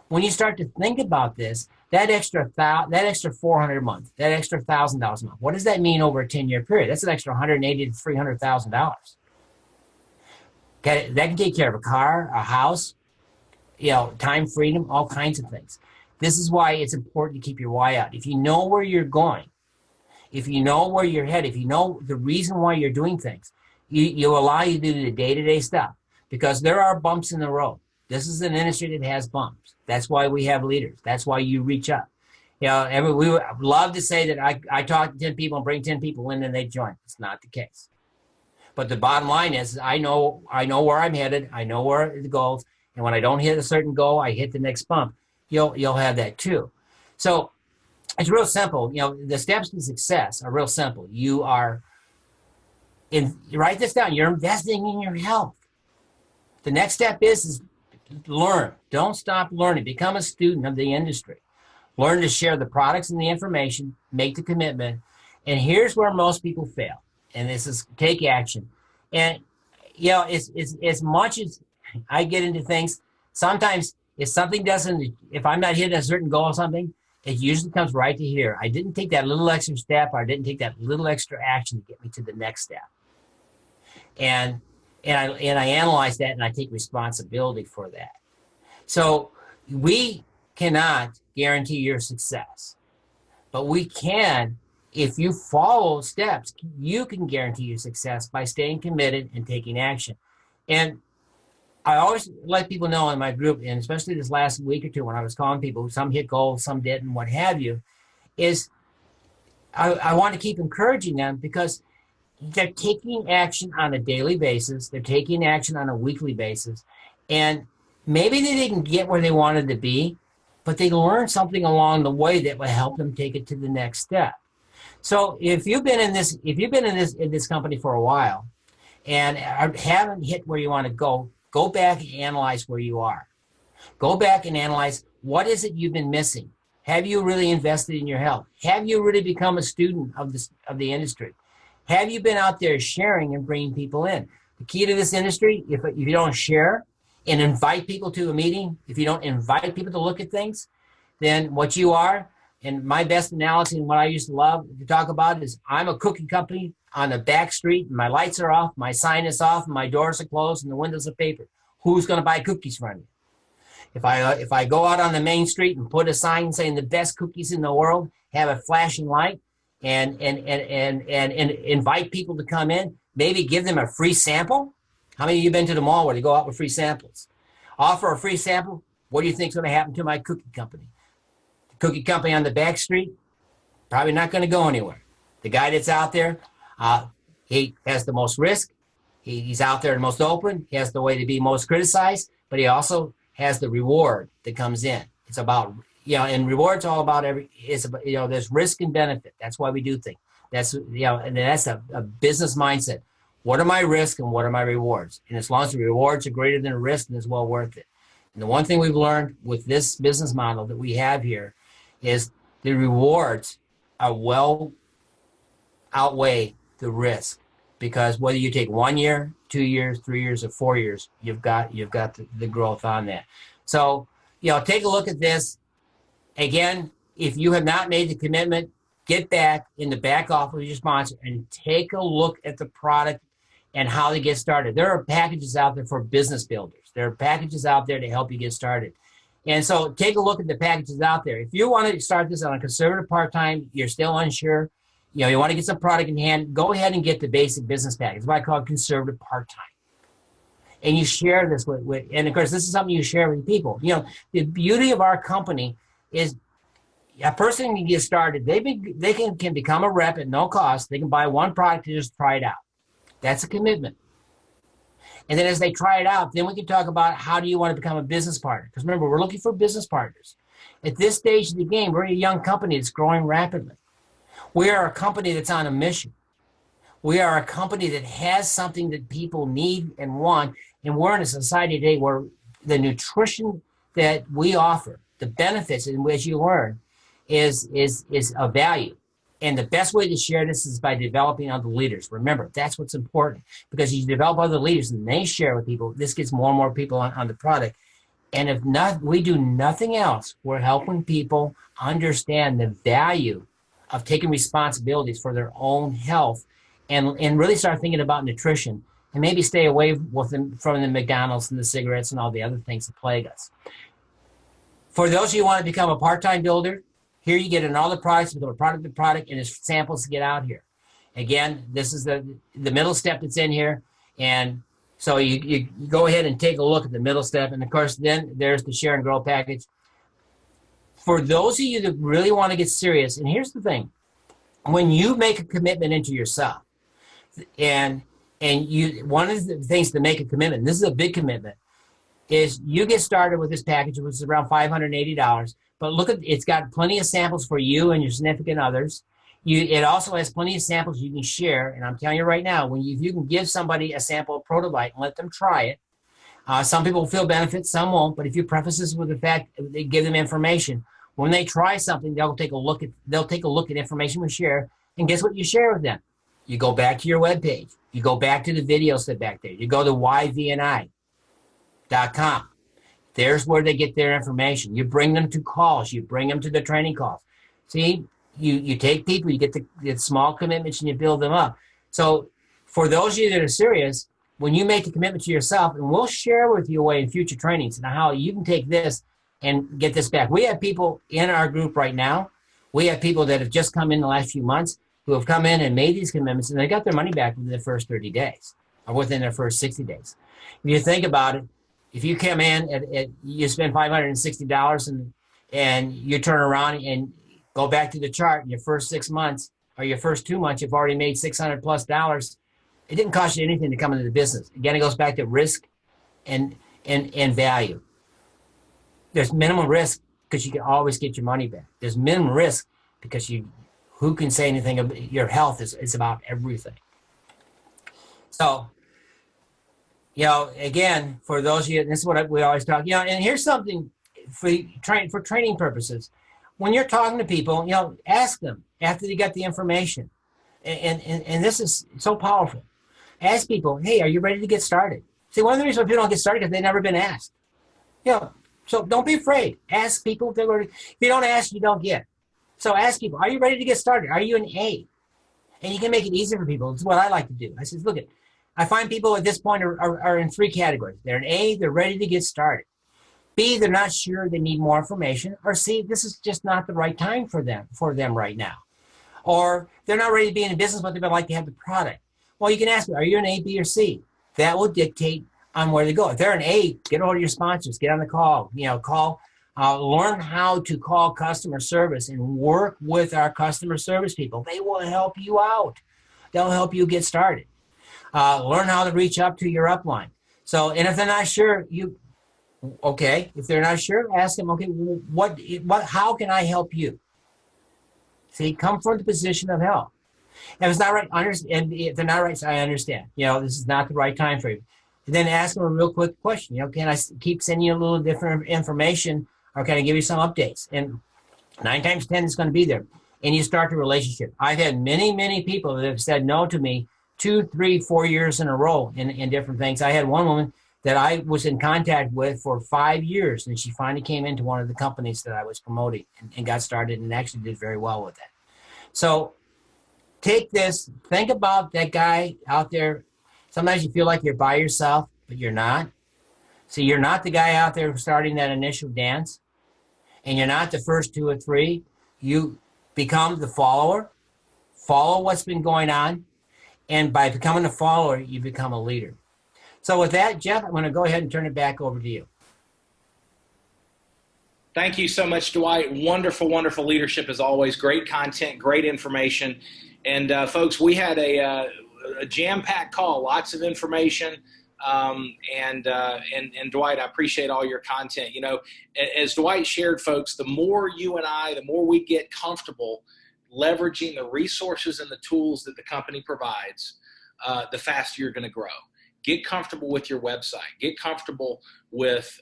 When you start to think about this, that extra $400 a month, that extra $1,000 a month, what does that mean over a 10-year period? That's an extra $180,000 to $300,000. Okay, that can take care of a car, a house, you know, time freedom, all kinds of things. This is why it's important to keep your why out. If you know where you're going, if you know where you're headed, if you know the reason why you're doing things, you allow you to do the day-to-day stuff, because there are bumps in the road. This is an industry that has bumps. That's why we have leaders. That's why you reach up. You know, we would love to say that I talk to 10 people and bring 10 people in and they join. It's not the case. But the bottom line is I know where I'm headed. I know where the goals. And when I don't hit a certain goal, I hit the next bump. You'll have that too. So it's real simple. You know, the steps to success are real simple. You write this down. You're investing in your health. The next step is learn. Don't stop learning. Become a student of the industry. Learn to share the products and the information. Make the commitment. And here's where most people fail. And this is take action. And, you know, it's as much as I get into things, sometimes if I'm not hitting a certain goal or something, it usually comes right to here. I didn't take that little extra step, or I didn't take that little extra action to get me to the next step. And I analyze that and I take responsibility for that. So we cannot guarantee your success, but we can. If you follow steps, you can guarantee your success by staying committed and taking action. And I always let people know in my group, and especially this last week or two when I was calling people, some hit goals, some didn't, what have you, is I want to keep encouraging them because they're taking action on a daily basis. They're taking action on a weekly basis. And maybe they didn't get where they wanted to be, but they learned something along the way that will help them take it to the next step. So if you've been in this company for a while and haven't hit where you want to go back and analyze where you are. Go back and analyze what is it you've been missing. Have you really invested in your health? Have you really become a student of the industry? Have you been out there sharing and bringing people in? The key to this industry, if you don't share and invite people to a meeting, if you don't invite people to look at things, then what you are, and my best analogy and what I used to love to talk about is I'm a cookie company on a back street, and my lights are off, my sign is off, and my doors are closed, and the windows are paper. Who's going to buy cookies from me? If I go out on the main street and put a sign saying the best cookies in the world, have a flashing light, and invite people to come in, maybe give them a free sample. How many of you been to the mall where they go out with free samples? Offer a free sample. What do you think is going to happen to my cookie company? The cookie company on the back street, probably not going to go anywhere. The guy that's out there, he has the most risk. He's out there the most open. He has the way to be most criticized, but he also has the reward that comes in. It's about, and reward's all about it's about, there's risk and benefit. That's why we do things. That's, and that's a business mindset. What are my risks and what are my rewards? And as long as the rewards are greater than the risk, then it's well worth it. And the one thing we've learned with this business model that we have here is the rewards are well outweigh the risk, because whether you take 1 year, 2 years, 3 years, or 4 years, you've got the growth on that. So, take a look at this. Again, if you have not made the commitment, get back in the back office of your sponsor and take a look at the product and how to get started. There are packages out there for business builders. There are packages out there to help you get started. And so take a look at the packages out there. If you want to start this on a conservative part-time, you're still unsure, you want to get some product in hand, go ahead and get the basic business package. It's what I call conservative part-time. And you share this with, and of course, this is something you share with people. The beauty of our company is a person can get started. They can become a rep at no cost. They can buy one product and just try it out. That's a commitment. And then as they try it out, then we can talk about how do you want to become a business partner. Because remember, we're looking for business partners. At this stage of the game, we're a young company that's growing rapidly. We are a company that's on a mission. We are a company that has something that people need and want. And we're in a society today where the nutrition that we offer, the benefits in which you learn, is of value. And the best way to share this is by developing other leaders. Remember, that's what's important, because you develop other leaders and they share with people. This gets more and more people on the product. And if not, we do nothing else. We're helping people understand the value of taking responsibilities for their own health and really start thinking about nutrition and maybe stay away from the McDonald's and the cigarettes and all the other things that plague us. For those of you who want to become a part-time builder, here you get in all the products, with product to product, and there's samples to get out here. Again, this is the middle step that's in here. And so you go ahead and take a look at the middle step. And of course, then there's the share and grow package. For those of you that really want to get serious, and here's the thing, when you make a commitment into yourself, and one of the things to make a commitment, and this is a big commitment, is you get started with this package, which is around $580. But look at, it's got plenty of samples for you and your significant others. It also has plenty of samples you can share. And I'm telling you right now, if you can give somebody a sample of Prodovite and let them try it, some people will feel benefits, some won't. But if you preface this with the fact that they give them information, when they try something, they'll take a look at information we share. And guess what you share with them? You go back to your webpage. You go back to the videos that back there. You go to yvni.com. There's where they get their information. You bring them to calls. You bring them to the training calls. See, you take people, you get the small commitments, and you build them up. So for those of you that are serious, when you make a commitment to yourself, and we'll share with you a way in future trainings and how you can take this and get this back. We have people in our group right now. We have people that have just come in the last few months who have come in and made these commitments, and they got their money back within the first 30 days or within their first 60 days. If you think about it, if you come in you spend $560 and you turn around and go back to the chart in your first 6 months or your first 2 months, you've already made $600+. It didn't cost you anything to come into the business. Again, it goes back to risk and value. There's minimum risk because you can always get your money back. There's minimum risk because who can say anything about your health is about everything. So, again, for those of you, this is what we always talk, and here's something for training purposes. when you're talking to people, ask them after they get the information. And this is so powerful. Ask people, hey, are you ready to get started? See, one of the reasons why people don't get started is because they've never been asked. So don't be afraid. Ask people if they're ready. If you don't ask, you don't get. So ask people, are you ready to get started? Are you an A? And you can make it easy for people. It's what I like to do. I says, look, I find people at this point are in three categories. They're an A, they're ready to get started. B, they're not sure, they need more information. Or C, this is just not the right time for them right now. Or they're not ready to be in business, but they would like to have the product. Well, you can ask me, are you an A, B, or C? That will dictate on where they go. If they're an A, get hold of your sponsors, get on the call, learn how to call customer service and work with our customer service people. They will help you out. They'll help you get started. Learn how to reach up to your upline. So, and if they're not sure, if they're not sure, ask them, okay, how can I help you? See, come from the position of help. If it's not right, and if they're not right, I understand. This is not the right time for you. And then ask them a real quick question. Can I keep sending you a little different information, or can I give you some updates? And 9 times 10 is going to be there. And you start the relationship. I've had many, many people that have said no to me 2, 3, 4 years in a row in different things. I had one woman that I was in contact with for 5 years, and she finally came into one of the companies that I was promoting and got started and actually did very well with it. So take this, think about that guy out there. Sometimes you feel like you're by yourself, but you're not. So you're not the guy out there starting that initial dance, and you're not the first 2 or 3. You become the follower, follow what's been going on, and by becoming a follower, you become a leader. So with that, Jeff, I'm going to go ahead and turn it back over to you. Thank you so much, Dwight. Wonderful, wonderful leadership as always. Great content, great information. And folks, we had a jam-packed call, lots of information. And Dwight, I appreciate all your content. As Dwight shared, folks, the more you and I, the more we get comfortable leveraging the resources and the tools that the company provides, the faster you're going to grow. Get comfortable with your website. Get comfortable with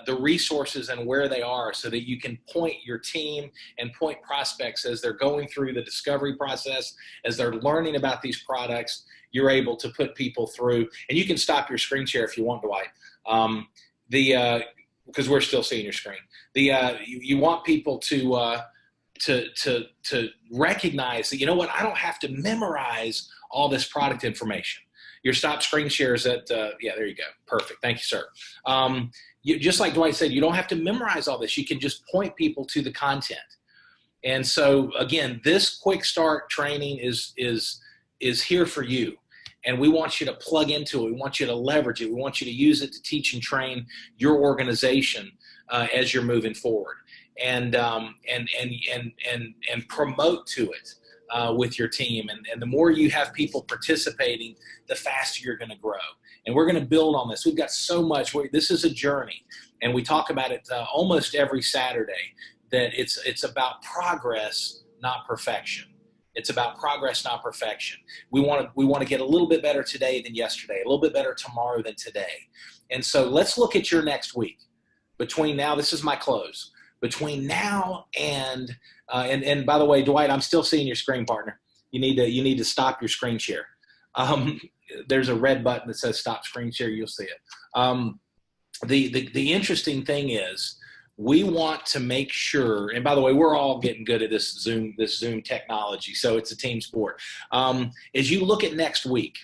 the resources and where they are, so that you can point your team and point prospects as they're going through the discovery process, as they're learning about these products. You're able to put people through, and you can stop your screen share if you want, Dwight, because we're still seeing your screen. You want people to recognize that, I don't have to memorize all this product information. Your stop screen shares at, yeah, there you go. Perfect. Thank you, sir. Just like Dwight said, you don't have to memorize all this. You can just point people to the content. And so again, this quick start training is here for you. And we want you to plug into it. We want you to leverage it. We want you to use it to teach and train your organization as you're moving forward, and promote to it with your team. And the more you have people participating, the faster you're going to grow. And we're going to build on this. We've got so much. This is a journey, and we talk about it almost every Saturday, that it's about progress, not perfection. It's about progress, not perfection. We want to get a little bit better today than yesterday, a little bit better tomorrow than today. And so let's look at your next week. Between now, this is my close. Between now and by the way, Dwight, I'm still seeing your screen, partner. You need to stop your screen share. There's a red button that says stop screen share. You'll see it. The interesting thing is, we want to make sure, and by the way, we're all getting good at this Zoom technology, so it's a team sport. As you look at next week,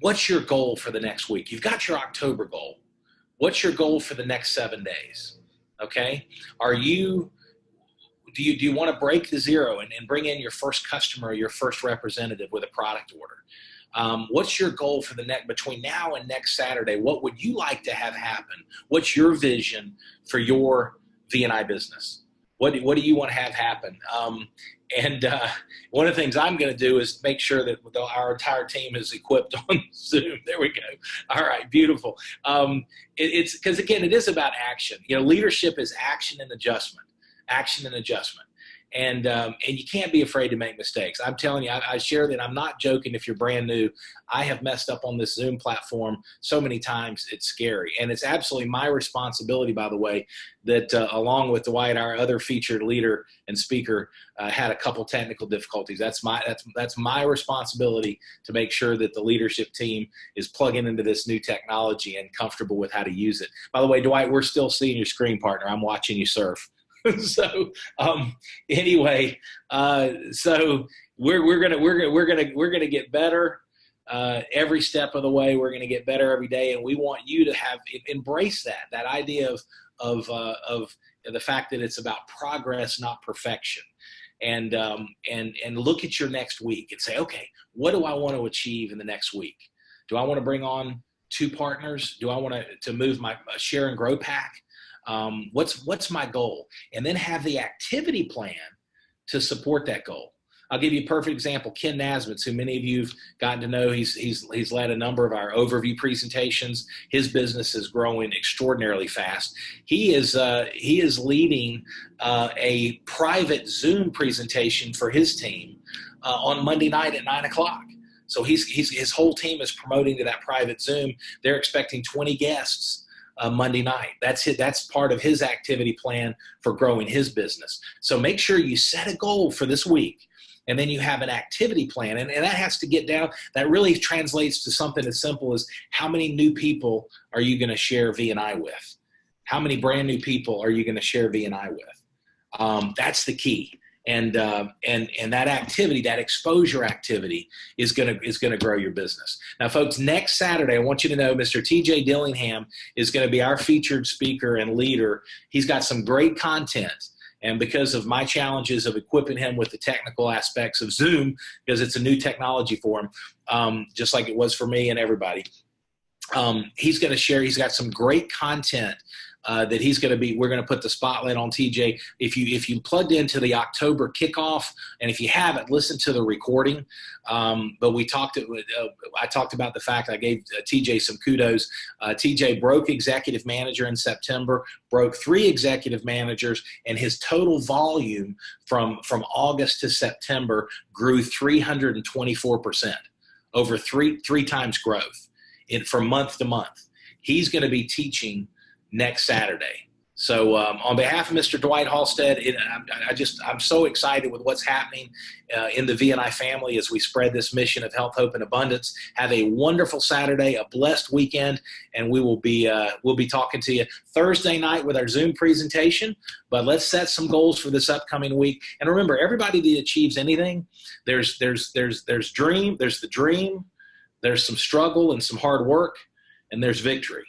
what's your goal for the next week? You've got your October goal. What's your goal for the next 7 days? Okay. Do you want to break the zero and bring in your first customer, or your first representative with a product order? What's your goal for between now and next Saturday? What would you like to have happen? What's your vision for your V&I business? What do you want to have happen? One of the things I'm going to do is make sure that our entire team is equipped on Zoom. There we go. All right, beautiful. It's because, again, it is about action. Leadership is action and adjustment. Action and adjustment. And you can't be afraid to make mistakes. I'm telling you, I share that. I'm not joking. If you're brand new, I have messed up on this Zoom platform so many times, it's scary. And it's absolutely my responsibility, by the way, that along with Dwight, our other featured leader and speaker, had a couple technical difficulties. That's my responsibility to make sure that the leadership team is plugging into this new technology and comfortable with how to use it. By the way, Dwight, we're still seeing your screen, partner. I'm watching you surf. So anyway, so we're gonna get better every step of the way. We're gonna get better every day, and we want you to embrace that idea of the fact that it's about progress, not perfection. And look at your next week and say, okay, what do I want to achieve in the next week? Do I want to bring on 2 partners? Do I want to move my share and grow pack? What's my goal? And then have the activity plan to support that goal. I'll give you a perfect example. Ken Nasmith, who many of you have gotten to know, he's led a number of our overview presentations. His business is growing extraordinarily fast. He is leading a private Zoom presentation for his team on Monday night at 9 o'clock. So his whole team is promoting to that private Zoom. They're expecting 20 guests Monday night. That's it. That's part of his activity plan for growing his business. So make sure you set a goal for this week, and then you have an activity plan. And that has to get down. That really translates to something as simple as how many new people are you going to share V&I with? How many brand new people are you going to share V&I with? That's the key. And that activity, that exposure activity, is gonna grow your business. Now, folks, next Saturday, I want you to know Mr. TJ Dillingham is going to be our featured speaker and leader. He's got some great content, and because of my challenges of equipping him with the technical aspects of Zoom, because it's a new technology for him, just like it was for me and everybody, he's going to share. He's got some great content. That we're going to put the spotlight on TJ. If you plugged into the October kickoff, and if you haven't, listen to the recording. But I talked about the fact I gave TJ some kudos. TJ broke executive manager in September, broke 3 executive managers, and his total volume from August to September grew 324%, over three times growth from month to month. He's going to be teaching next Saturday. So on behalf of Mr. Dwight Halstead, I'm so excited with what's happening in the V&I family as we spread this mission of health, hope, and abundance. Have a wonderful Saturday, a blessed weekend, and we'll be talking to you Thursday night with our Zoom presentation. But let's set some goals for this upcoming week. And remember, everybody that achieves anything, there's the dream, there's some struggle and some hard work, and there's victory.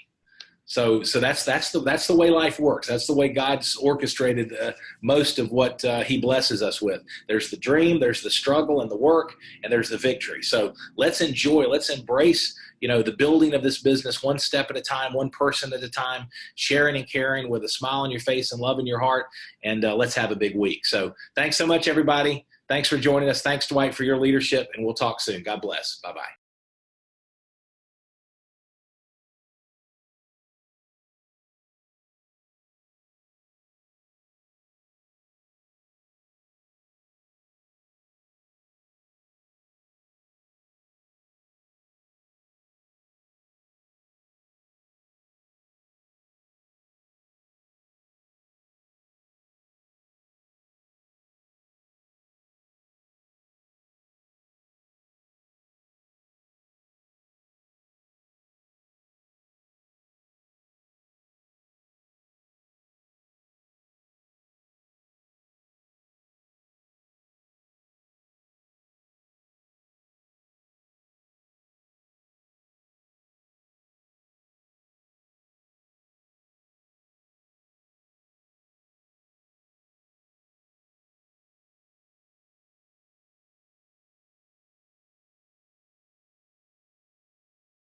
So that's the way life works. That's the way God's orchestrated most of what he blesses us with. There's the dream, there's the struggle and the work, and there's the victory. So let's embrace, the building of this business one step at a time, one person at a time, sharing and caring with a smile on your face and love in your heart, and let's have a big week. So thanks so much, everybody. Thanks for joining us. Thanks, Dwight, for your leadership, and we'll talk soon. God bless. Bye-bye.